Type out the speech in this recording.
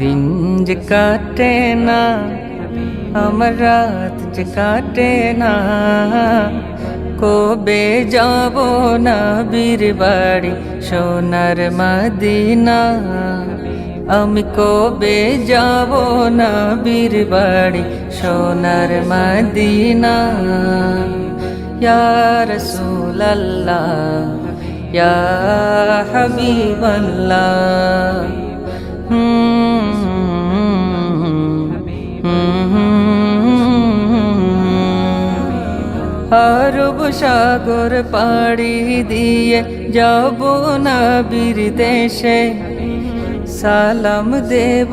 দিন যে কাটে না, আমার রাত যে কাটে না, কবে যাব নবীর বাড়ি সোনার মদিনা। আমি কবে যাব নবীর বাড়ি সোনার মদিনা। ইয়া রাসূলাল্লাহ, ইয়া হাবিবাল্লাহ। আরব সাগর পাড়ি দিয়ে যাব নবীর দেশে, সালাম দেব